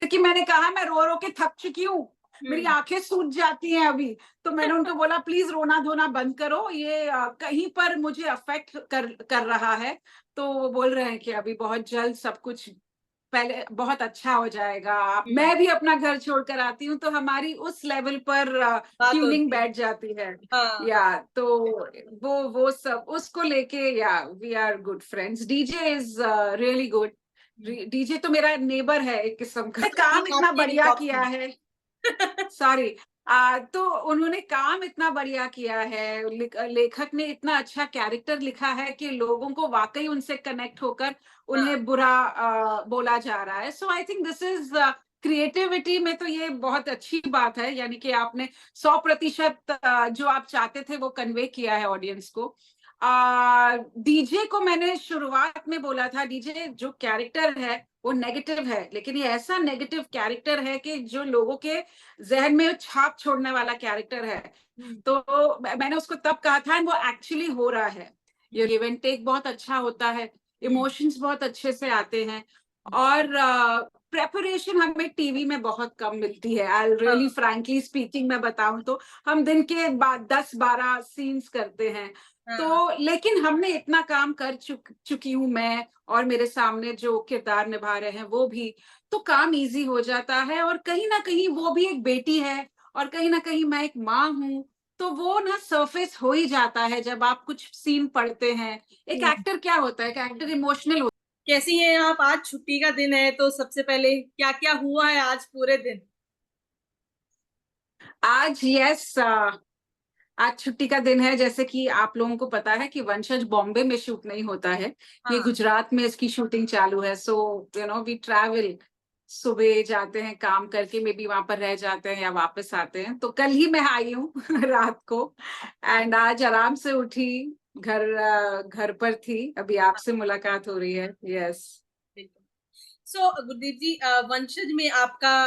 कि मैंने कहा मैं रो रो के थक चुकी हूँ, मेरी आंखें सूज जाती हैं अभी। तो मैंने उनको बोला प्लीज रोना धोना बंद करो, ये कहीं पर मुझे अफेक्ट कर रहा है। तो वो बोल रहे हैं कि अभी बहुत जल्द सब कुछ पहले बहुत अच्छा हो जाएगा। मैं भी अपना घर छोड़कर आती हूँ तो हमारी उस लेवल पर बात ट्यूनिंग होती है। बैठ जाती है। हाँ। या तो वो सब उसको लेके, yeah we are good friends. DJ is really good. DJ तो मेरा नेबर है एक किस्म का। काम इतना आपके बढ़िया इनबॉक्स किया में। है। सॉरी। तो उन्होंने काम इतना बढ़िया किया है, लेखक ने इतना अच्छा कैरेक्टर लिखा है कि लोगों को वाकई उनसे कनेक्ट होकर हाँ। उन्हें बुरा बोला जा रहा है। So I think this is creativity में तो ये बहुत अच्छी बात है, यानी कि आपने 100% जो आप चाहते थे वो कन्वे किया है ऑडियंस को। डीजे को मैंने शुरुआत में बोला था, डीजे जो कैरेक्टर है वो नेगेटिव है, लेकिन ये ऐसा नेगेटिव कैरेक्टर है कि जो लोगों के जहन में छाप छोड़ने वाला कैरेक्टर है। तो मैंने उसको तब कहा था, वो एक्चुअली हो रहा है। ये गिव एंड टेक बहुत अच्छा होता है, इमोशंस बहुत अच्छे से आते हैं। और प्रेपरेशन हमें टीवी में बहुत कम मिलती है। आई रियली हाँ। फ्रैंकली स्पीकिंग मैं बताऊं तो हम दिन के बाद 10-12 सीन्स करते हैं। तो हाँ। लेकिन हमने इतना काम कर चुकी हूं मैं, और मेरे सामने जो किरदार निभा रहे हैं वो भी। तो काम इजी हो जाता है, और कहीं ना कहीं वो भी एक बेटी है और कहीं ना कहीं मैं एक माँ हूँ। तो वो ना सरफेस हो ही जाता है जब आप कुछ सीन पढ़ते हैं। एक हम्म। एक्टर क्या होता है, एक एक्टर इमोशनल होता कैसी हैं आप? आज छुट्टी का दिन है तो सबसे पहले क्या क्या हुआ है आज पूरे दिन? है। आज यस, आज छुट्टी का दिन है। जैसे कि आप लोगों को पता है कि वंशज बॉम्बे में शूट नहीं होता है, ये हाँ। गुजरात में इसकी शूटिंग चालू है। सो वी ट्रैवल, सुबह जाते हैं काम करके, मे बी वहां पर रह जाते हैं या वापस आते हैं। तो कल ही मैं आई हूँ रात को, एंड आज आराम से उठी, घर पर थी, अभी आपसे मुलाकात हो रही है। यस। बिल्कुल। सो गुरदीप जी, वंशज में आपका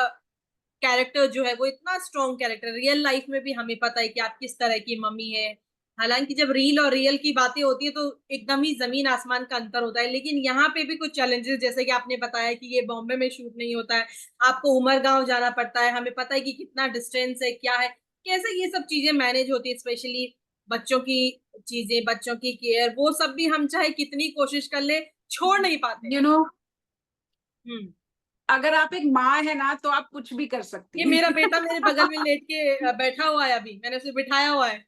कैरेक्टर जो है वो इतना स्ट्रॉन्ग कैरेक्टर, रियल लाइफ में भी हमें पता है कि आप किस तरह की मम्मी है। हालांकि जब रील और रियल की बातें होती है तो एकदम ही जमीन आसमान का अंतर होता है, लेकिन यहाँ पे भी कुछ चैलेंजेस, जैसे कि आपने बताया कि ये बॉम्बे में शूट नहीं होता है, आपको उमरगांव जाना पड़ता है, हमें पता है कि कितना डिस्टेंस है, क्या है, कैसे ये सब चीजें मैनेज होती है, स्पेशली बच्चों की चीजें, बच्चों की केयर, वो सब भी हम चाहे कितनी कोशिश कर ले छोड़ नहीं पाते। यू नो, हम्म। अगर आप एक माँ है ना तो आप कुछ भी कर ये सकती मेरा हैं। बेटा मेरे बगल में लेट के बैठा हुआ है, अभी मैंने उसे बिठाया हुआ है।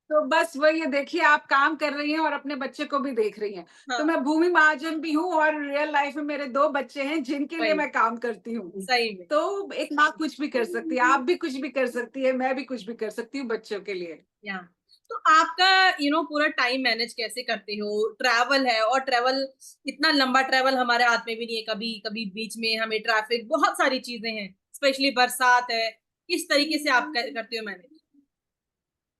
तो बस वही है, देखिए आप काम कर रही हैं और अपने बच्चे को भी देख रही हैं। तो हाँ। मैं भूमि महाजन भी हूँ, और रियल लाइफ में मेरे 2 बच्चे हैं जिनके लिए वही। मैं काम करती हूँ। सही में। तो एक माँ कुछ भी कर सकती है, आप भी कुछ भी कर सकती है, मैं भी कुछ भी कर सकती हूँ बच्चों के लिए। या तो आपका पूरा टाइम मैनेज कैसे करते हो? ट्रैवल है, और ट्रैवल इतना लंबा ट्रैवल हमारे हाथ में भी नहीं है, कभी कभी बीच में हमें ट्रैफिक, बहुत सारी चीजें हैं, स्पेशली बरसात है। किस तरीके से आप करते हो मैनेज?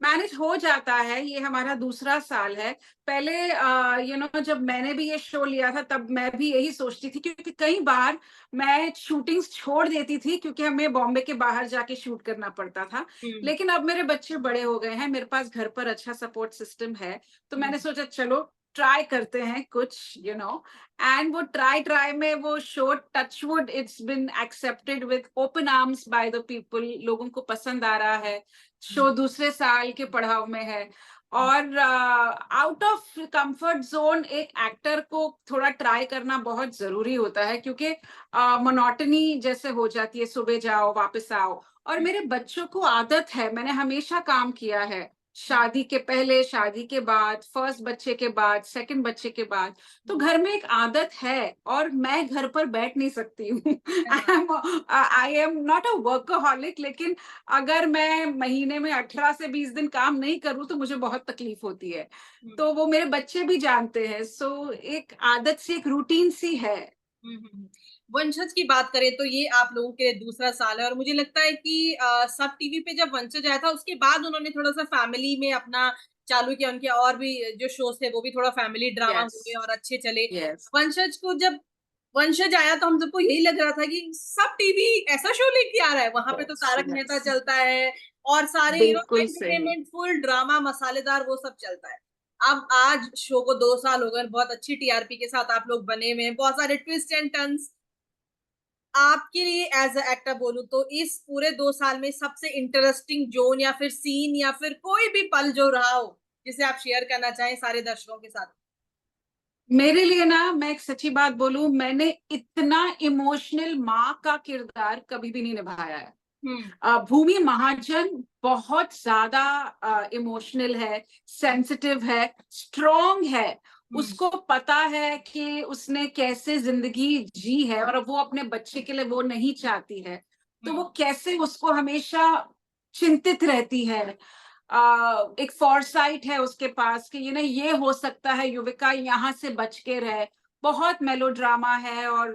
मैनेज हो जाता है, ये हमारा दूसरा साल है। पहले जब मैंने भी ये शो लिया था तब मैं भी यही सोचती थी, क्योंकि कई बार मैं शूटिंग्स छोड़ देती थी क्योंकि हमें बॉम्बे के बाहर जाके शूट करना पड़ता था। हम्म। लेकिन अब मेरे बच्चे बड़े हो गए हैं, मेरे पास घर पर अच्छा सपोर्ट सिस्टम है। तो मैंने हम्म। सोचा चलो ट्राई करते हैं कुछ, एंड वो ट्राई ट्राई में वो show touchwood it's been accepted with open arms by the people. लोगों को पसंद आ रहा है, शो दूसरे साल के पड़ाव में है। और आउट ऑफ कंफर्ट जोन एक एक्टर को थोड़ा ट्राई करना बहुत जरूरी होता है, क्योंकि मोनोटनी जैसे हो जाती है, सुबह जाओ वापस आओ। और मेरे बच्चों को आदत है, मैंने हमेशा काम किया है, शादी के पहले, शादी के बाद, फर्स्ट बच्चे के बाद, सेकंड बच्चे के बाद। तो घर में एक आदत है, और मैं घर पर बैठ नहीं सकती हूँ। I am not a workaholic, लेकिन अगर मैं महीने में 18 से 20 दिन काम नहीं करूं तो मुझे बहुत तकलीफ होती है। हम्म। तो वो मेरे बच्चे भी जानते हैं। सो एक आदत सी, एक रूटीन सी है। वंशज की बात करें तो ये आप लोगों के लिए दूसरा साल है, और मुझे लगता है कि सब टीवी पे जब वंशज आया था उसके बाद उन्होंने थोड़ा सा फैमिली में अपना चालू किया, उनके और भी जो शोज थे वो भी थोड़ा फैमिली ड्रामा यस। हुए और अच्छे चले। यस। वंशज को जब वंशज आया तो हम सबको यही लग रहा था कि सब टीवी ऐसा शो लेके आ रहा है, वहां पे तो यस। तारक मेहता यस। चलता है और सारे बिल्कुल सही। एंटरटेनमेंट, फुल ड्रामा, मसालेदार, वो सब चलता है। अब आज शो को 2 साल हो गए, बहुत अच्छी टीआरपी के साथ आप लोग बने हुए हैं, बहुत सारे ट्विस्ट एंड टर्न्स, आपके लिए एज अ एक्टर बोलूं तो इस पूरे 2 साल में सबसे इंटरेस्टिंग जोन या फिर सीन या फिर कोई भी पल जो रहा हो जिसे आप शेयर करना चाहें सारे दर्शकों के साथ? मेरे लिए ना, मैं एक सच्ची बात बोलूं, मैंने इतना इमोशनल माँ का किरदार कभी भी नहीं निभाया है। हम्म। भूमि महाजन बहुत ज्यादा इमोशनल है, सेंसिटिव है, स्ट्रॉन्ग है। हम्म। उसको पता है कि उसने कैसे जिंदगी जी है और वो अपने बच्चे के लिए वो नहीं चाहती है, तो वो हम्म। कैसे उसको हमेशा चिंतित रहती है। एक फॉरसाइट है उसके पास कि ये हो सकता है युविका यहाँ से बच के रहे। बहुत मेलोड्रामा है। और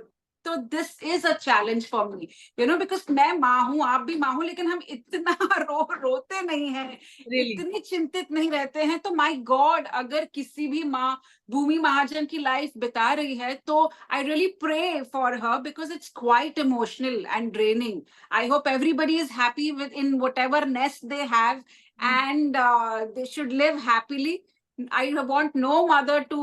तो this is a challenge for me, because मैं माँ हूं, आप भी माँ हूं, लेकिन हम इतना रोते नहीं हैं, रियली। इतनी चिंतित नहीं रहते हैं। तो माय गॉड, अगर किसी भी माँ भूमि महाजन की लाइफ बिता रही है तो I really pray for her, because it's quite emotional and draining. I hope everybody is happy within whatever nest they have, and they should live happily. I want no mother to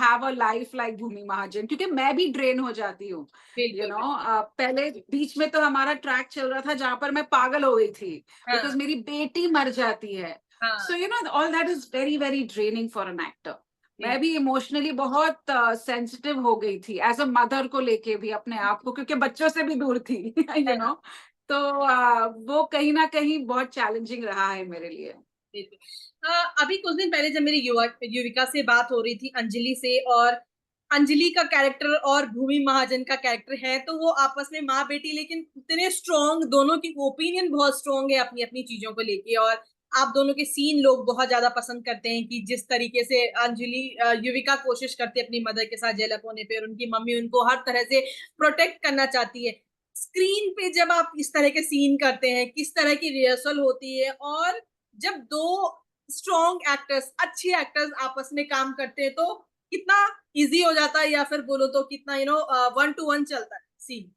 have a life like Bhumi Mahajan, क्योंकि मैं भी drain हो जाती हूँ। बिल्कुल बिल्कुल। पहले बीच में तो हमारा ट्रैक चल रहा था जहां पर मैं पागल हो गई थी, बिकॉज हाँ। मेरी बेटी मर जाती है। हाँ। So all that is very very draining for an actor. मैं जी। भी इमोशनली बहुत सेंसिटिव हो गई थी एज अ मदर को लेके भी अपने आप को, क्योंकि बच्चों से भी दूर थी। हाँ, तो वो कहीं ना कहीं बहुत चैलेंजिंग रहा है मेरे लिए। बिल्कुल। अभी कुछ दिन पहले जब मेरी युविका से बात हो रही थी, अंजलि से, और अंजलि का कैरेक्टर और भूमि महाजन का कैरेक्टर है तो वो आपस में माँ बेटी, लेकिन इतने स्ट्रॉन्ग, दोनों की ओपिनियन बहुत स्ट्रॉन्ग है अपनी अपनी चीजों को लेके। और आप दोनों के सीन लोग बहुत ज्यादा पसंद करते हैं कि जिस तरीके से अंजलि युविका कोशिश करती है अपनी मदर के साथ जेलप होने पे, और उनकी मम्मी उनको हर तरह से प्रोटेक्ट करना चाहती है। स्क्रीन पे जब आप इस तरह के सीन करते हैं, किस तरह की रिहर्सल होती है, और जब दो स्ट्रॉन्ग एक्टर्स, अच्छे एक्टर्स आपस में काम करते हैं तो कितना इजी हो जाता है, या फिर बोलो तो कितना 1 to 1 चलता है सीन?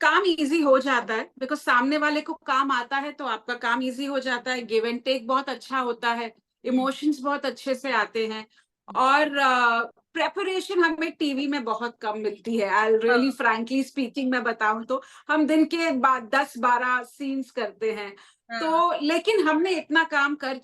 काम इजी हो जाता है, बिकॉज सामने वाले को काम आता है तो आपका काम इजी हो जाता है। गिव एंड टेक बहुत अच्छा होता है, हम्म। इमोशंस बहुत अच्छे से आते हैं। और प्रेपरेशन हमें टीवी में बहुत कम मिलती है। आई रियली हाँ। फ्रैंकली स्पीकिंग मैं बताऊं तो हम दिन के बाद 10-12 सीन्स करते हैं। हाँ। तो लेकिन हमने इतना काम कर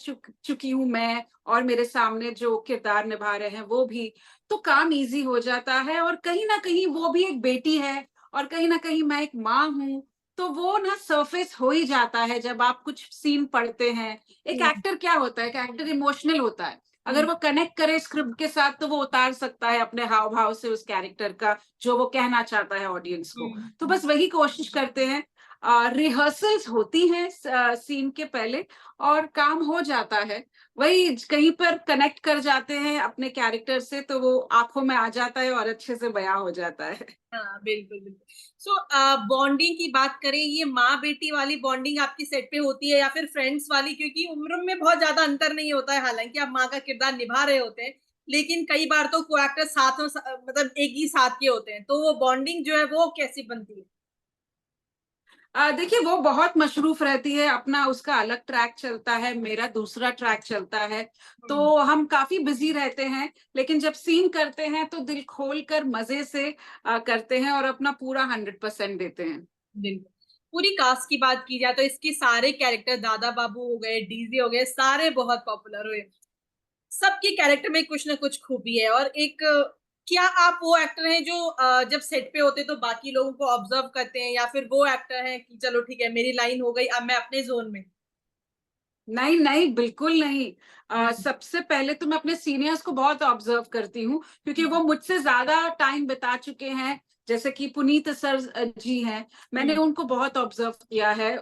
चुकी हूं मैं, और मेरे सामने जो किरदार निभा रहे हैं वो भी, तो काम इजी हो जाता है। और कहीं ना कहीं वो भी एक बेटी है और कहीं ना कहीं मैं एक माँ हूं, तो वो ना सरफेस हो ही जाता है जब आप कुछ सीन पढ़ते हैं। एक हम्म। एक्टर क्या होता है, एक एक्टर इमोशनल होता है। अगर हम्म। वो कनेक्ट करे स्क्रिप्ट के साथ तो वो उतार सकता है अपने हाव भाव से उस कैरेक्टर का जो वो कहना चाहता है ऑडियंस को। तो हम्म। बस वही कोशिश करते हैं। रिहर्सल्स होती हैं सीन के पहले, और काम हो जाता है। वही कहीं पर कनेक्ट कर जाते हैं अपने कैरेक्टर से तो वो आंखों में आ जाता है और अच्छे से बयां हो जाता है। हाँ, बिल्कुल बिल्कुल। सो बॉन्डिंग की बात करें, ये माँ बेटी वाली बॉन्डिंग आपकी सेट पे होती है या फिर फ्रेंड्स वाली? क्योंकि उम्र में बहुत ज्यादा अंतर नहीं होता है, हालांकि आप माँ का किरदार निभा रहे होते हैं, लेकिन कई बार तो को एक्टर साथ मतलब एक ही साथ के होते हैं, तो वो बॉन्डिंग जो है वो कैसी बनती है? देखिए, वो बहुत मशरूफ रहती है अपना, उसका अलग ट्रैक चलता है, मेरा दूसरा ट्रैक चलता है। हम्म। तो हम काफी बिजी रहते हैं, लेकिन जब सीन करते हैं तो दिल खोल कर मजे से करते हैं और अपना पूरा 100% देते हैं। बिल्कुल। पूरी कास्ट की बात की जाए तो इसके सारे कैरेक्टर, दादा बाबू हो गए, डीजे हो गए, सारे बहुत पॉपुलर हुए। सबके कैरेक्टर में कुछ ना कुछ खूबी है। और एक क्या आप वो एक्टर हैं जो जब सेट पे होते तो बाकी लोगों को ऑब्जर्व करते हैं, या फिर वो एक्टर हैं कि चलो ठीक है मेरी लाइन हो गई, अब मैं अपने जोन में? नहीं नहीं, बिल्कुल नहीं। हम्म। सबसे पहले तो मैं अपने सीनियर्स को बहुत ऑब्जर्व करती हूँ, क्योंकि हम्म। वो मुझसे ज्यादा टाइम बिता चुके हैं। जैसे कि पुनीत सर जी हैं, मैंने हम्म। उनको बहुत ऑब्जर्व किया है।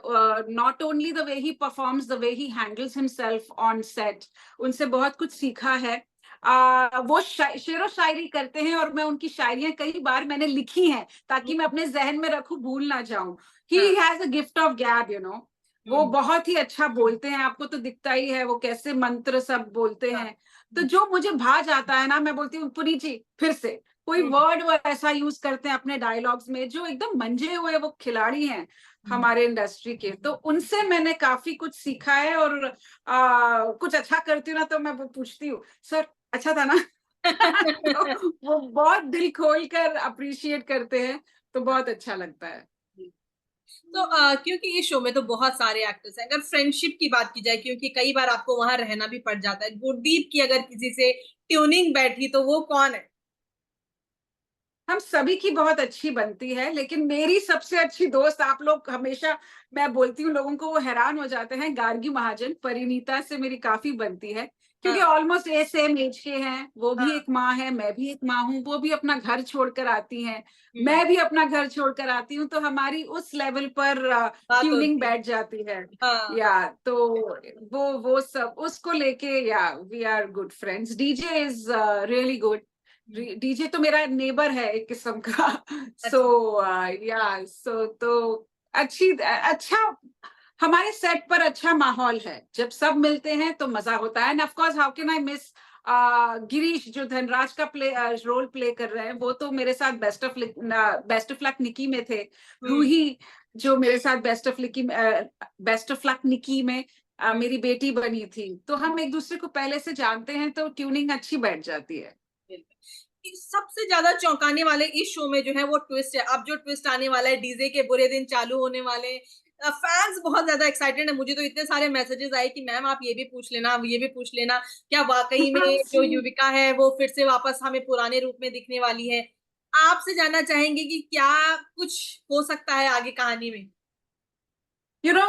Not only the way he performs, the way he handles himself on set, उनसे बहुत कुछ सीखा है। वो शेरो शायरी करते हैं और मैं उनकी शायरियां कई बार मैंने लिखी हैं ताकि मैं अपने जहन में रखूं, भूल ना जाऊं। ही हाँ। हैज अ गिफ्ट ऑफ गैब, वो हम्म। बहुत ही अच्छा बोलते हैं, आपको तो दिखता ही है वो कैसे मंत्र सब बोलते हाँ। हैं। तो जो मुझे भा जाता है ना, मैं बोलती हूँ पुरी जी फिर से कोई हम्म। वर्ड वो ऐसा यूज करते हैं अपने डायलॉग्स में जो एकदम मंजे हुए वो खिलाड़ी हैं हम्म। हमारे इंडस्ट्री के। तो उनसे मैंने काफी कुछ सीखा है। और कुछ अच्छा करती हूँ ना तो मैं वो पूछती हूँ, सर अच्छा था ना? तो वो बहुत दिल खोल कर अप्रिशिएट करते हैं। तो बहुत अच्छा लगता है। तो क्योंकि इस शो में तो बहुत सारे एक्टर्स हैं, अगर फ्रेंडशिप की बात की जाए, क्योंकि कई बार आपको वहां रहना भी पड़ जाता है, गुरदीप की अगर किसी से ट्यूनिंग बैठी तो वो कौन है? हम सभी की बहुत अच्छी बनती है, लेकिन मेरी सबसे अच्छी दोस्त, आप लोग हमेशा, मैं बोलती हूँ लोगों को, वो हैरान हो जाते हैं, गार्गी महाजन। परिणीता से मेरी काफी बनती है, क्योंकि हाँ ऑलमोस्ट ये सेम एज के हैं। वो भी हाँ। एक माँ है, मैं भी एक माँ हूँ। वो भी अपना घर छोड़कर आती हैं, हम्म। मैं भी अपना घर छोड़कर आती हूँ, तो हमारी उस लेवल पर बात ट्यूनिंग होती है। बैठ जाती है। हाँ। या तो वो सब उसको लेके, yeah we are good friends. DJ is really good. DJ तो मेरा नेबर है एक किस्म का। सो अच्छा। या सो तो अच्छा, हमारे सेट पर अच्छा माहौल है। जब सब मिलते हैं तो मजा होता है। And of course, how can I miss Girish, जो धनराज का रोल प्ले कर रहे हैं। वो तो मेरे साथ बेस्ट ऑफ लक निकी में थे। हम्म। रूही, जो मेरे साथ बेस्ट ऑफ लक निकी में हम्म। मेरी बेटी बनी थी। तो हम एक दूसरे को पहले से जानते हैं, तो ट्यूनिंग अच्छी बैठ जाती है। सबसे ज्यादा चौंकाने वाले इस शो में जो है वो ट्विस्ट है। अब जो ट्विस्ट आने वाला है, डीजे के बुरे दिन चालू होने वाले, फैंस बहुत ज्यादा एक्साइटेड है। मुझे तो इतने सारे मैसेजेस आए कि मैम आप ये भी पूछ लेना, ये भी पूछ लेना, क्या वाकई में जो युविका है वो फिर से वापस हमें पुराने रूप में दिखने वाली है? आपसे जानना चाहेंगे कि क्या कुछ हो सकता है आगे कहानी में? यू नो,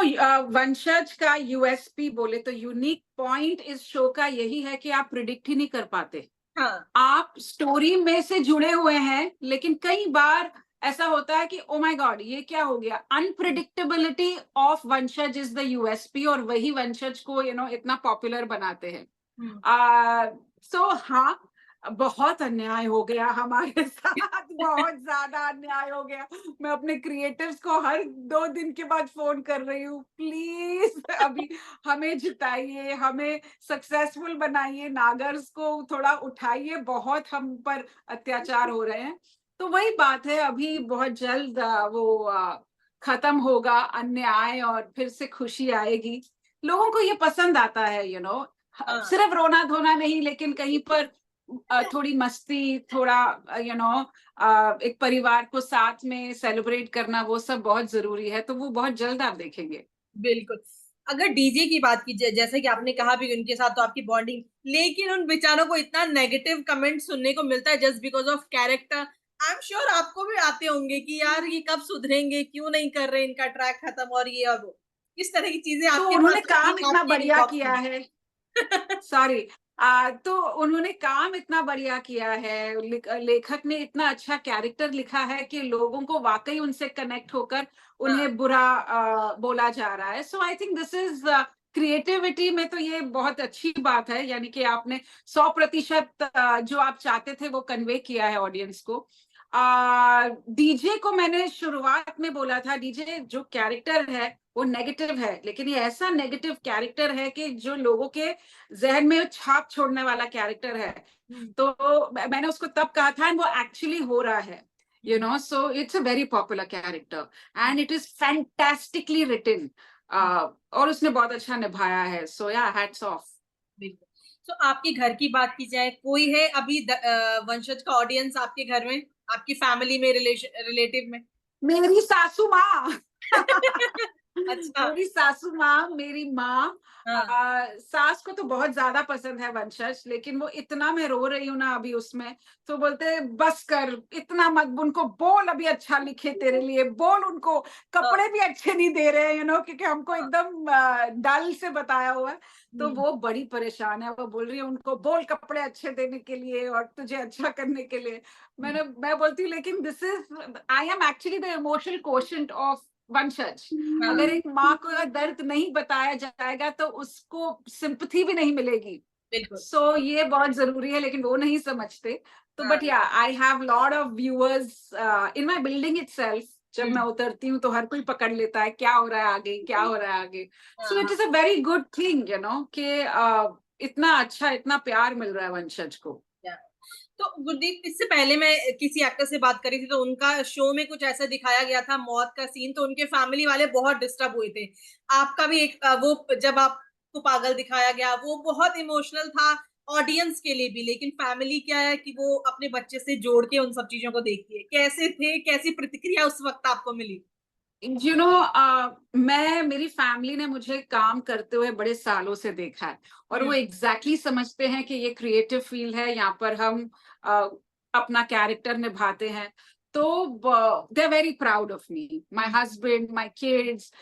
वंशज का यूएसपी बोले तो, यूनिक पॉइंट इस शो का यही है कि आप प्रिडिक्ट ही नहीं कर पाते। हाँ। आप स्टोरी में से जुड़े हुए हैं, लेकिन कई बार ऐसा होता है कि ओ माय गॉड, ये क्या हो गया। अनप्रिडिक्टेबिलिटी ऑफ वंशज इज द यूएसपी, और वही वंशज को इतना पॉपुलर बनाते हैं। हम्म। सो हाँ, बहुत अन्याय हो गया हमारे साथ, बहुत ज्यादा अन्याय हो गया। मैं अपने क्रिएटिव्स को हर 2 दिन के बाद फोन कर रही हूँ, प्लीज अभी हमें जिताइए, हमें सक्सेसफुल बनाइए, नागर्स को थोड़ा उठाइए, बहुत हम पर अत्याचार हो रहे हैं। तो वही बात है, अभी बहुत जल्द खत्म होगा अन्याय, और फिर से खुशी आएगी। लोगों को ये पसंद आता है, हाँ। सिर्फ रोना धोना नहीं, लेकिन कहीं पर थोड़ी मस्ती, थोड़ा एक परिवार को साथ में सेलिब्रेट करना, वो सब बहुत जरूरी है। तो वो बहुत जल्द आप देखेंगे। बिल्कुल। अगर डीजे की बात की जाए, जैसे कि आपने कहा भी उनके साथ तो आपकी बॉन्डिंग, लेकिन उन बेचारों को इतना नेगेटिव कमेंट सुनने को मिलता है just because of character. I am sure आपको भी आते होंगे कि यार ये कब सुधरेंगे, क्यों नहीं कर रहे इनका ट्रैक खत्म, और ये और वो, इस तरह की चीजें तो आपके उन्होंने पास आती काम हैं इतना आपके बढ़िया इनबॉक्स किया में? है। सॉरी। तो उन्होंने काम इतना बढ़िया किया है, लेखक ने इतना अच्छा कैरेक्टर लिखा है कि लोगों को वाकई उनसे कनेक्ट होकर हाँ। उन्हें बुरा बोला जा रहा है। So I think this is creativity में तो ये बहुत अच्छी बात है, यानी कि आपने 100% जो आप चाहते थे वो कन्वे किया है ऑडियंस को। डीजे को मैंने शुरुआत में बोला था, डीजे जो कैरेक्टर है वो नेगेटिव है, लेकिन ये ऐसा नेगेटिव कैरेक्टर है कि जो लोगों के जहन में छाप छोड़ने वाला कैरेक्टर है। हम्म। तो मैंने उसको तब कहा था, एंड वो एक्चुअली हो रहा है। Hmm. So it's a very popular character, and it is fantastically written, और उसने बहुत अच्छा निभाया है। सो या, हैट्स ऑफ। बिल्कुल। तो आपके घर की बात की जाए, कोई है अभी वंशज का ऑडियंस आपके घर में, आपकी फैमिली में, रिलेटिव में? मेरी सासू माँ। अच्छा। मेरी सासू माँ, मेरी माँ। हाँ। सास को तो बहुत ज्यादा पसंद है वंशज, लेकिन वो इतना, मैं रो रही हूँ ना अभी उसमें, तो बोलते हैं बस कर, इतना मत, उनको बोल अभी अच्छा लिखे तेरे लिए, बोल उनको हाँ। कपड़े भी अच्छे नहीं दे रहे हैं, क्योंकि हमको हाँ। एकदम डल से बताया हुआ है। तो हम्म। वो बड़ी परेशान है, वो बोल रही है उनको बोल कपड़े अच्छे देने के लिए और तुझे अच्छा करने के लिए। मैं बोलती हूँ, लेकिन this is, I am actually the emotional quotient of वंशज। हाँ। अगर एक माँ को अगर दर्द नहीं बताया जाएगा तो उसको सिंपथी भी नहीं मिलेगी। बिल्कुल। सो ये बहुत जरूरी है, लेकिन वो नहीं समझते। तो हाँ। बट या, I have lot of viewers in my building itself. जब मैं हम्म। उतरती हूँ तो हर कोई पकड़ लेता है, क्या हो रहा है आगे, क्या हो रहा है आगे। हाँ। सो इट हाँ। Is a very good thing, कि इतना अच्छा, इतना प्यार मिल रहा है वंशज को। या। तो गुरदीप, इससे पहले मैं किसी एक्टर से बात करी थी, तो उनका शो में कुछ ऐसा दिखाया गया था मौत का सीन, तो उनके फैमिली वाले बहुत डिस्टर्ब हुए थे। आपका भी एक वो जब आपको पागल दिखाया गया वो बहुत इमोशनल था, ऑडियंस के लिए भी, लेकिन फैमिली क्या है कि वो अपने बच्चे से जोड़ के उन सब चीजों को देखती है। कैसे थे, कैसी प्रतिक्रिया उस वक्त आपको मिली? मैं मेरी फैमिली ने मुझे काम करते हुए बड़े सालों से देखा है और वो हम्म। एग्जैक्टली समझते हैं कि ये क्रिएटिव फील्ड है, यहाँ पर हम अ, अपना कैरेक्टर निभाते हैं। तो they are very proud of me, my husband, my kids.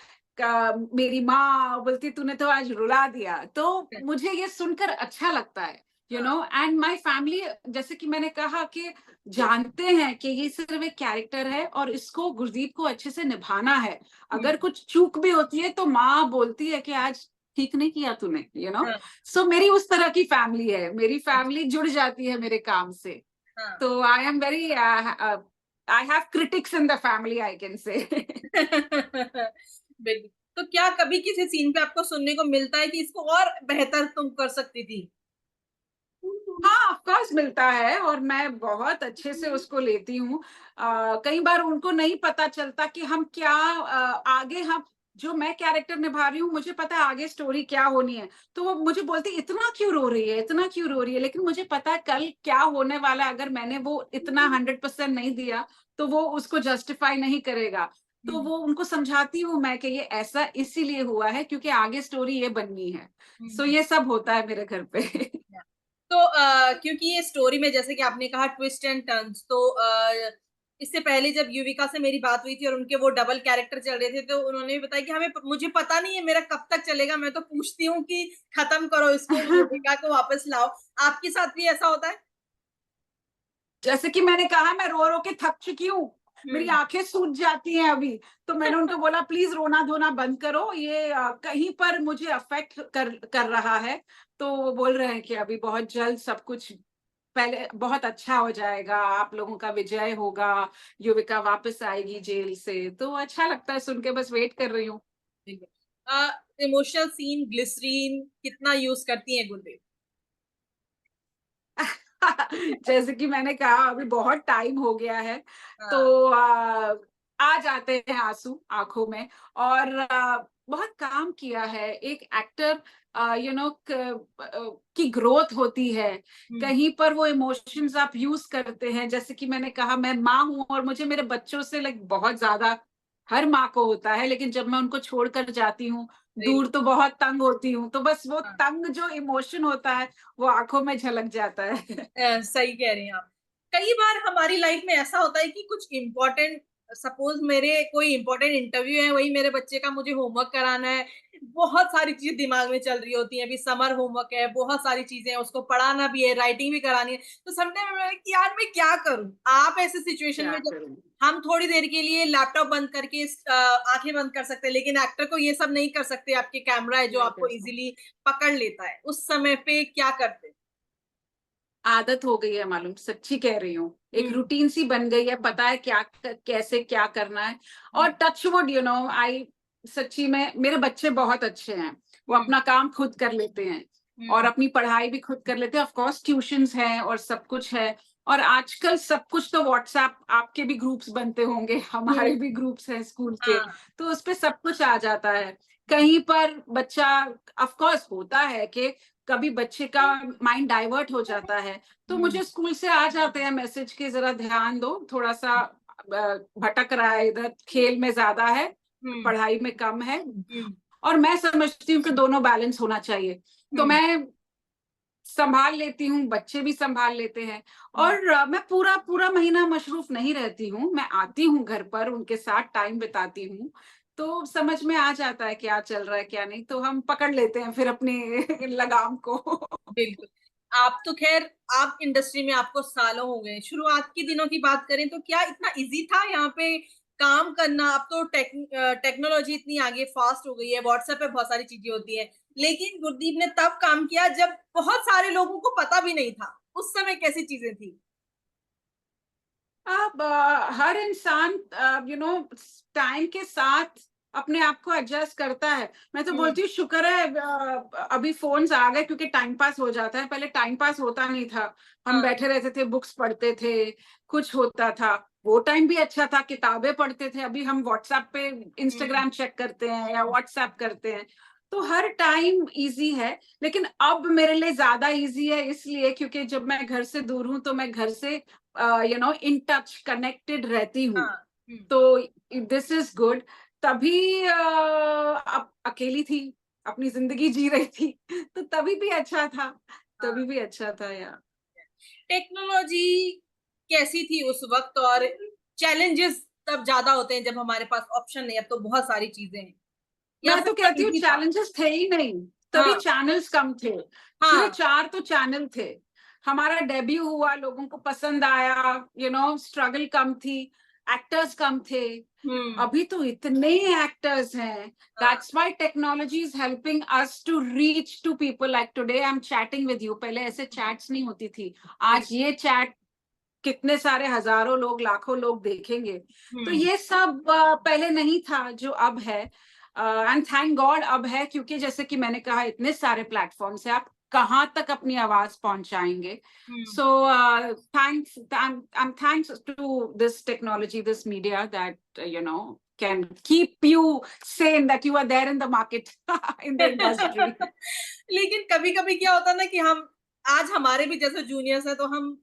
मेरी माँ बोलती तूने तो आज रुला दिया, तो मुझे ये सुनकर अच्छा लगता है, एंड माय फैमिली, जैसे कि मैंने कहा कि जानते हैं कि ये सिर्फ एक कैरेक्टर है और इसको, गुरदीप को अच्छे से निभाना है। अगर कुछ चूक भी होती है तो माँ बोलती है कि आज ठीक नहीं किया तूने, हाँ। सो मेरी उस तरह की फैमिली है, मेरी फैमिली जुड़ जाती है मेरे काम से। हाँ। तो I am very, I have critics in the family, I can say. बिल्कुल। तो क्या कभी किसी सीन पे आपको सुनने को मिलता है कि इसको और बेहतर तुम कर सकती थी? हाँ, ऑफ कोर्स मिलता है और मैं बहुत अच्छे से उसको लेती हूँ। कई बार उनको नहीं पता चलता कि हम क्या, आगे हम, जो मैं कैरेक्टर निभा रही हूँ मुझे पता है आगे स्टोरी क्या होनी है, तो वो मुझे बोलती इतना क्यों रो रही है, इतना क्यों रो रही है, लेकिन मुझे पता है कल क्या होने वाला है। अगर मैंने वो इतना 100% नहीं दिया तो वो उसको जस्टिफाई नहीं करेगा। तो वो उनको समझाती हूँ मैं कि ये ऐसा इसीलिए हुआ है क्योंकि आगे स्टोरी ये बननी है। सो ये सब होता है मेरे घर पे। तो क्योंकि ये स्टोरी में जैसे कि आपने कहा ट्विस्ट एंड टर्न्स, तो इससे पहले जब युविका से मेरी बात हुई थी और उनके वो डबल कैरेक्टर चल रहे थे, तो उन्होंने भी बताया कि हमें, मुझे पता नहीं है मेरा कब तक चलेगा, मैं तो पूछती हूँ कि खत्म करो इसको, युविका को वापस लाओ। आपके साथ भी ऐसा होता है? जैसे कि मैंने कहा, मैं रो रो के थक चुकी हूँ, मेरी हम्म। आंखें सूज जाती हैं अभी। तो मैंने उनको बोला प्लीज रोना धोना बंद करो, ये कहीं पर मुझे अफेक्ट कर रहा है। तो वो बोल रहे हैं कि अभी बहुत जल्द सब कुछ पहले बहुत अच्छा हो जाएगा, आप लोगों का विजय होगा, युविका वापस आएगी जेल से। तो अच्छा लगता है सुन के, बस वेट कर रही हूँ। इमोशनल सीन, ग्लिसरीन कितना यूज करती हैं गुरदेव? जैसे कि मैंने कहा अभी बहुत टाइम हो गया है, हाँ। तो आ जाते हैं आंसू आंखों में। और बहुत काम किया है एक एक्टर, की ग्रोथ होती है, हम्म। कहीं पर वो इमोशंस आप यूज करते हैं। जैसे कि मैंने कहा मैं माँ हूं और मुझे मेरे बच्चों से लाइक बहुत ज्यादा, हर माँ को होता है, लेकिन जब मैं उनको छोड़कर जाती हूँ दूर तो बहुत तंग होती हूँ, तो बस वो हाँ। तंग जो इमोशन होता है वो आंखों में झलक जाता है। सही कह रही हैं आप। कई बार हमारी लाइफ में ऐसा होता है कि कुछ इम्पोर्टेंट, सपोज मेरे कोई इम्पोर्टेंट इंटरव्यू है, वही मेरे बच्चे का मुझे होमवर्क कराना है, बहुत सारी चीजें दिमाग में चल रही होती हैं, अभी समर होमवर्क है, बहुत सारी चीजें हैं, उसको पढ़ाना भी है, राइटिंग भी करानी है। तो समझने में कि यार मैं क्या करूं? आप ऐसे सिचुएशन क्या में, जब करूं। हम थोड़ी देर के लिए लैपटॉप बंद करके आंखें बंद कर सकते हैं, लेकिन एक्टर को ये सब नहीं कर सकते, आपके कैमरा है जो नहीं आपको कर सकते। इजीली पकड़ लेता है, उस समय पे क्या करते हैं? आदत हो गई है मालूम, सच्ची कह रही हूँ, एक हम्म। रूटीन सी बन गई है, पता है क्या कैसे क्या करना है। और टच वुड, आई, सच्ची में मेरे बच्चे बहुत अच्छे हैं, वो हम्म। अपना काम खुद कर लेते हैं और हम्म। अपनी पढ़ाई भी खुद कर लेते हैं। ऑफ कोर्स ट्यूशंस हैं और सब कुछ है, और आजकल सब कुछ तो व्हाट्सएप, आपके भी ग्रुप्स बनते होंगे, हमारे हम्म। भी ग्रुप्स हैं स्कूल के, हाँ। तो उस पे सब कुछ आ जाता है। कहीं पर बच्चा, ऑफ कोर्स होता है कि कभी बच्चे का माइंड डाइवर्ट हो जाता है, तो हम्म। मुझे स्कूल से आ जाते हैं मैसेज के जरा ध्यान दो, थोड़ा सा भटक रहा है, इधर खेल में ज्यादा है, हम्म। पढ़ाई में कम है। हम्म। और मैं समझती हूँ कि दोनों बैलेंस होना चाहिए, तो हम्म। मैं संभाल लेती हूँ, बच्चे भी संभाल लेते हैं। हम्म। और मैं पूरा पूरा महीना मशरूफ नहीं रहती हूँ, मैं आती हूँ घर पर, उनके साथ टाइम बिताती हूँ, तो समझ में आ जाता है क्या चल रहा है क्या नहीं, तो हम पकड़ लेते हैं फिर अपनी लगाम को। बिल्कुल। आप तो खैर, आप इंडस्ट्री में आपको सालों हो गए, शुरुआत के दिनों की बात करें तो क्या इतना इजी था यहाँ पे काम करना? अब तो टेक्नोलॉजी इतनी आगे फास्ट हो गई है, व्हाट्सएप पे बहुत सारी चीजें होती है, लेकिन गुरदीप ने तब काम किया जब बहुत सारे लोगों को पता भी नहीं था। उस समय कैसी चीजें थी? अब हर इंसान टाइम के साथ अपने आप को एडजस्ट करता है। मैं तो हम्म। बोलती हूँ शुक्र है अभी फोन्स आ गए, क्योंकि टाइम पास हो जाता है, पहले टाइम पास होता नहीं था। हम हाँ। बैठे रहते थे, बुक्स पढ़ते थे, कुछ होता था, वो टाइम भी अच्छा था, किताबें पढ़ते थे। अभी हम व्हाट्सएप पे हम्म। इंस्टाग्राम चेक करते हैं या व्हाट्सएप करते हैं। तो हर टाइम इजी है, लेकिन अब मेरे लिए ज्यादा इजी है इसलिए क्योंकि जब मैं घर से दूर हूं तो मैं घर से इन टच कनेक्टेड रहती हूँ। हाँ। तो दिस इज गुड। तभी अब अकेली थी, अपनी जिंदगी जी रही थी तो तभी भी अच्छा था, हाँ। तभी भी अच्छा था यार। टेक्नोलॉजी कैसी थी उस वक्त, और चैलेंजेस तब ज्यादा होते हैं जब हमारे पास ऑप्शन नहीं, अब तो बहुत सारी चीजें हैं, या मैं फिर तो तब कहती हूँ इजी था? चैलेंजेस थे ही नहीं, तभी हाँ। चैनल्स कम थे। सिर्फ हाँ। 4 तो चैनल थे। हमारा डेब्यू हुआ, लोगों को पसंद आया, स्ट्रगल कम थी, एक्टर्स कम थे। हम्म। अभी तो इतने एक्टर्स हैं। हाँ। That's why technology is helping us to reach to people. Like today I am chatting with you, पहले ऐसे चैट्स नहीं होती थी। आज बिल्कुल। ये चैट कितने सारे हजारों लोग, लाखों लोग देखेंगे। तो हम्म। ये सब पहले नहीं था जो अब है, एंड थैंक गॉड अब है, क्योंकि जैसे कि मैंने कहा इतने सारे प्लेटफॉर्म्स है, आप कहाँ तक अपनी आवाज पहुंचाएंगे। Hmm. So thanks, I'm thanks to this technology, this media that can keep you sane, that you are there in the market in the industry. लेकिन कभी कभी क्या होता है ना कि हम, आज हमारे भी जैसे जूनियर्स है, तो हम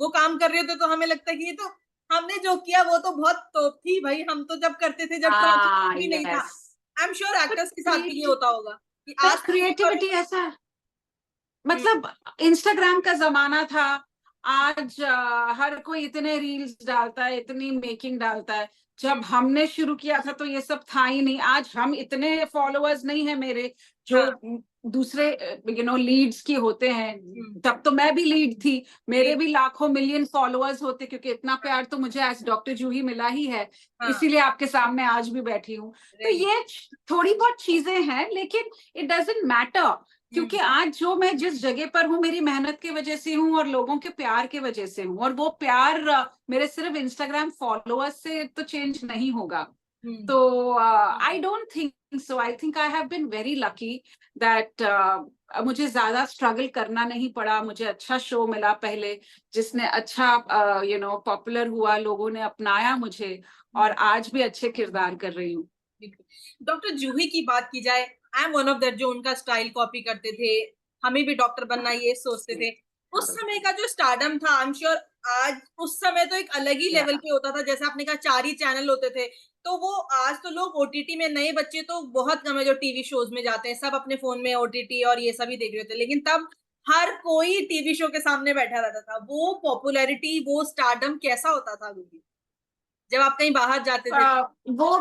वो काम कर रहे होते तो हमें लगता है कि ये तो हमने जो किया वो तो बहुत तोप थी भाई, हम तो जब करते थे जब ट्रांसलेशन भी नहीं था। Yes. I am sure But actors के साथ भी ये creative, होता होगा कि आज but तुम वो creativity करो। ऐसा, हम्म। मतलब इंस्टाग्राम का जमाना था। आज हर कोई इतने रील्स डालता है, इतनी मेकिंग डालता है। जब हम्म। हमने शुरू किया था तो ये सब था ही नहीं। आज हम इतने फॉलोअर्स नहीं है मेरे, जो हाँ। दूसरे लीड्स की होते हैं। हम्म। तब तो मैं भी लीड थी, मेरे जी। भी लाखों मिलियन फॉलोअर्स होते, क्योंकि इतना प्यार तो मुझे एज डॉक्टर जूही मिला ही है। हाँ। इसीलिए आपके सामने आज भी बैठी हूँ। तो राइट। ये थोड़ी बहुत चीजें हैं, लेकिन इट डजेंट मैटर, क्योंकि हम्म। आज जो मैं जिस जगह पर हूँ मेरी मेहनत की वजह से हूँ और लोगों के प्यार की वजह से हूँ। और वो प्यार मेरे सिर्फ इंस्टाग्राम फॉलोअर्स से तो चेंज नहीं होगा। हम्म। तो I don't think so, I think I have been very lucky that मुझे ज्यादा स्ट्रगल करना नहीं पड़ा। मुझे अच्छा शो मिला पहले, जिसने अच्छा पॉपुलर हुआ, लोगों ने अपनाया मुझे, और आज भी अच्छे किरदार कर रही हूँ। डॉक्टर जूही की बात की जाए, I am one of that जो उनका स्टाइल कॉपी करते थे, हमें भी डॉक्टर बनना ये सोचते थे। उस समय का जो स्टारडम था, आई एम श्योर आज उस समय तो एक अलग ही लेवल पे होता था। जैसे आपने कहा 4 ही चैनल होते थे, तो वो आज तो लोग ओटीटी में, नए बच्चे तो बहुत कम है जो टीवी शोज में जाते हैं, सब अपने फोन में ओटीटी और ये सभी देख रहे होते, लेकिन तब हर कोई टीवी शो के सामने बैठा रहता था। वो पॉपुलैरिटी, वो स्टारडम कैसा होता था दीदी, जब आप कहीं बाहर जाते थे? वो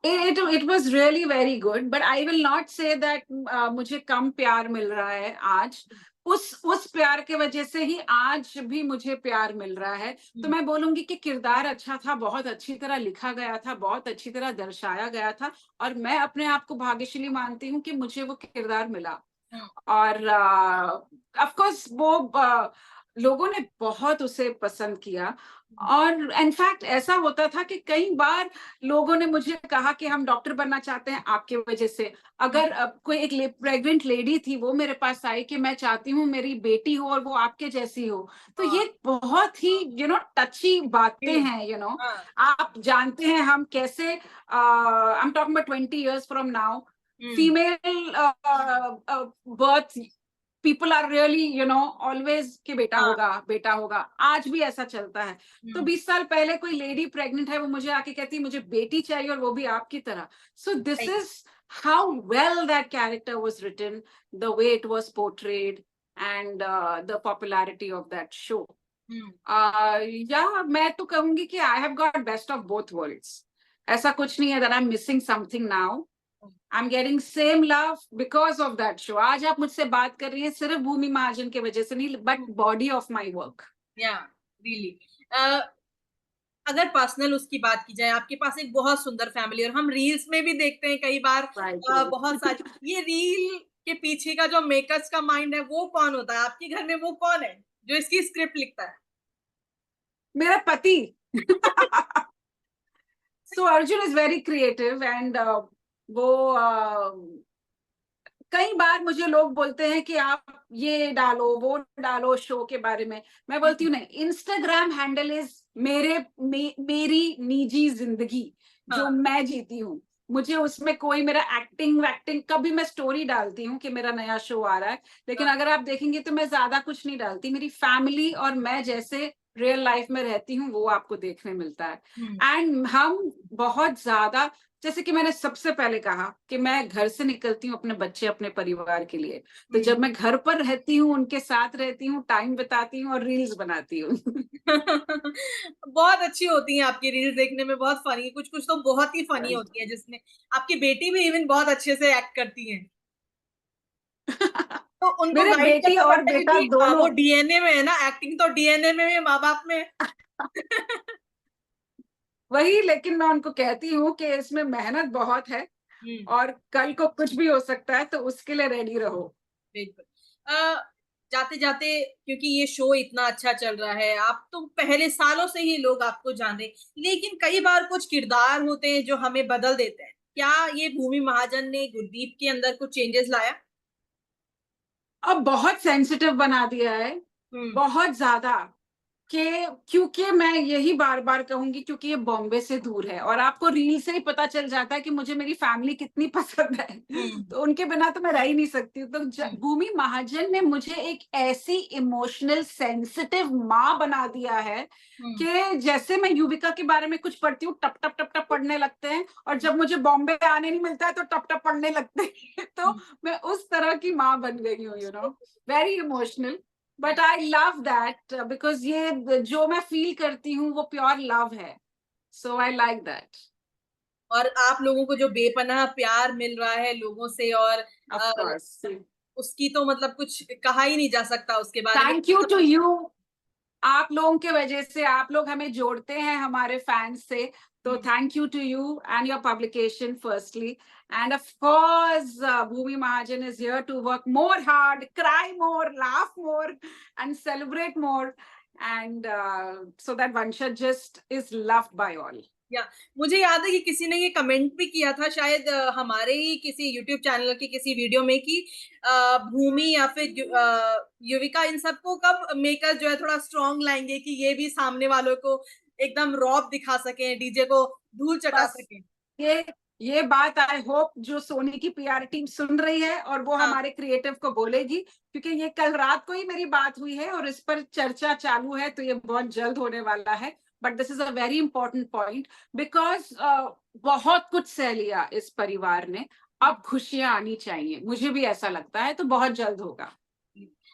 it was really very good, but I will not say that मुझे कम प्यार मिल रहा है आज। उस प्यार के वजह से ही आज भी मुझे प्यार मिल रहा है। तो मैं बोलूंगी कि किरदार अच्छा था, बहुत अच्छी तरह लिखा गया था, बहुत अच्छी तरह दर्शाया गया था, और मैं अपने आप को भाग्यशाली मानती हूँ कि मुझे वो किरदार मिला। और ऑफ कोर्स वो लोगों ने बहुत उसे पसंद किया। और इनफैक्ट ऐसा होता था कि कई बार लोगों ने मुझे कहा कि हम डॉक्टर बनना चाहते हैं आपके वजह से। अगर कोई एक प्रेग्नेंट लेडी थी, वो मेरे पास आई कि मैं चाहती हूँ मेरी बेटी हो और वो आपके जैसी हो। तो ये बहुत ही टची बातें हैं। आप जानते हैं हम कैसे, I am talking about 20 years from now, female birth, people are really always कि बेटा होगा, बेटा होगा। आज भी ऐसा चलता है। तो 20 साल पहले कोई लेडी प्रेग्नेंट है, वो मुझे आके कहती है मुझे बेटी चाहिए, और वो भी आपकी तरह। So this is how well that character was written, the way it was portrayed, and the popularity of that show. Yeah मैं तो कहूंगी कि I have got best of both worlds. ऐसा कुछ नहीं है that I am missing something now. I'm getting same love because of that show. आज आप मुझसे बात कर रही हैं सिर्फ भूमि महाजन के वजह से नहीं, but body of my work. या रियली। अगर पर्सनल उसकी बात की जाए, आपके पास एक बहुत सुंदर फैमिली, और हम रील्स में भी देखते हैं कई बार Right. बहुत सारी, ये रील के पीछे का जो मेकर्स का माइंड है वो कौन होता है आपके घर में? वो कौन है जो इसकी स्क्रिप्ट लिखता है? मेरा पति। So Arjun is very creative, and वो कई बार मुझे लोग बोलते हैं कि आप ये डालो, वो डालो शो के बारे में। मैं बोलती हूँ नहीं, इंस्टाग्राम हैंडल इज मेरी निजी जिंदगी जो मैं जीती हूँ। मुझे उसमें कोई मेरा एक्टिंग वैक्टिंग, कभी मैं स्टोरी डालती हूँ कि मेरा नया शो आ रहा है, लेकिन अगर आप देखेंगे तो मैं ज्यादा कुछ नहीं डालती। मेरी फैमिली और मैं जैसे रियल लाइफ में रहती हूँ वो आपको देखने मिलता है। एंड हम बहुत ज्यादा, जैसे कि मैंने सबसे पहले कहा कि मैं घर से निकलती हूँ अपने बच्चे अपने परिवार के लिए, तो जब मैं घर पर रहती हूँ उनके साथ रहती हूँ, टाइम बिताती हूँ और रील्स बनाती हूँ। बहुत अच्छी होती हैं आपकी रील्स, देखने में बहुत फनी, कुछ कुछ तो बहुत ही फनी होती है, जिसमें आपकी बेटी भी इवन बहुत अच्छे से एक्ट करती है। तो उनको मेरे गाइड बेटी करना और पड़ता है, बेटा क्योंकि दोनों। वो डीएनए में है ना, एक्टिंग तो डीएनए में है, माँ बाप में है। वही, लेकिन मैं उनको कहती हूँ कि इसमें मेहनत बहुत है हम्म, और कल को कुछ भी हो सकता है, तो उसके लिए रेडी रहो। बिल्कुल। जाते जाते, क्योंकि ये शो इतना अच्छा चल रहा है, आप तो पहले सालों से ही लोग आपको जाने, लेकिन कई बार कुछ किरदार होते हैं जो हमें बदल देते हैं। क्या ये भूमि महाजन ने गुरदीप के अंदर कुछ चेंजेस लाया? अब बहुत सेंसिटिव बना दिया है, हम्म। बहुत ज्यादा, कि क्योंकि मैं यही बार बार कहूंगी, क्योंकि ये बॉम्बे से दूर है और आपको रील से ही पता चल जाता है कि मुझे मेरी फैमिली कितनी पसंद है, हम्म। तो उनके बिना तो मैं रह ही नहीं सकती हूँ। तो हम्म। भूमि महाजन ने मुझे एक ऐसी इमोशनल सेंसिटिव माँ बना दिया है हम्म। कि जैसे मैं युविका के बारे में कुछ पढ़ती हूँ, टप टप टप टप पढ़ने लगते हैं, और जब मुझे बॉम्बे आने नहीं मिलता है तो टप टप पढ़ने लगते हैं। तो हम्म। मैं उस तरह की माँ बन गई हूँ, very emotional. But I love that because ये जो मैं फील करती हूँ वो प्योर लव है, सो आई लाइक दैट। और आप लोगों को जो बेपनाह प्यार मिल रहा है लोगों से, और ऑफ कोर्स, उसकी तो मतलब कुछ कहा ही नहीं जा सकता उसके बारे में। Thank you to you. आप लोगों के वजह से, आप लोग हमें जोड़ते हैं हमारे फैंस से, तो hmm. Thank you to you and your publication firstly, and of course Bhumi Mahajan is here to work more hard, cry more, laugh more and celebrate more, and so that Vansha just is loved by all. या मुझे याद है कि किसी ने ये comment भी किया था, शायद हमारे ही किसी यूट्यूब चैनल की किसी वीडियो में, कि भूमि या फिर युविका, इन सबको कब मेकर जो है थोड़ा स्ट्रॉन्ग लाएंगे कि ये भी सामने वालों को एकदम रॉब दिखा सके, डीजे को धूल चटा बस सके। ये ये बात आई होप जो सोनी की पीआर टीम सुन रही है और वो हाँ। हमारे क्रिएटिव को बोलेगी, क्योंकि ये कल रात को ही मेरी बात हुई है और इस पर चर्चा चालू है, तो ये बहुत जल्द होने वाला है। But this is a very important point, because बहुत कुछ सह लिया इस परिवार ने, अब खुशियां आनी चाहिए, मुझे भी ऐसा लगता है, तो बहुत जल्द होगा।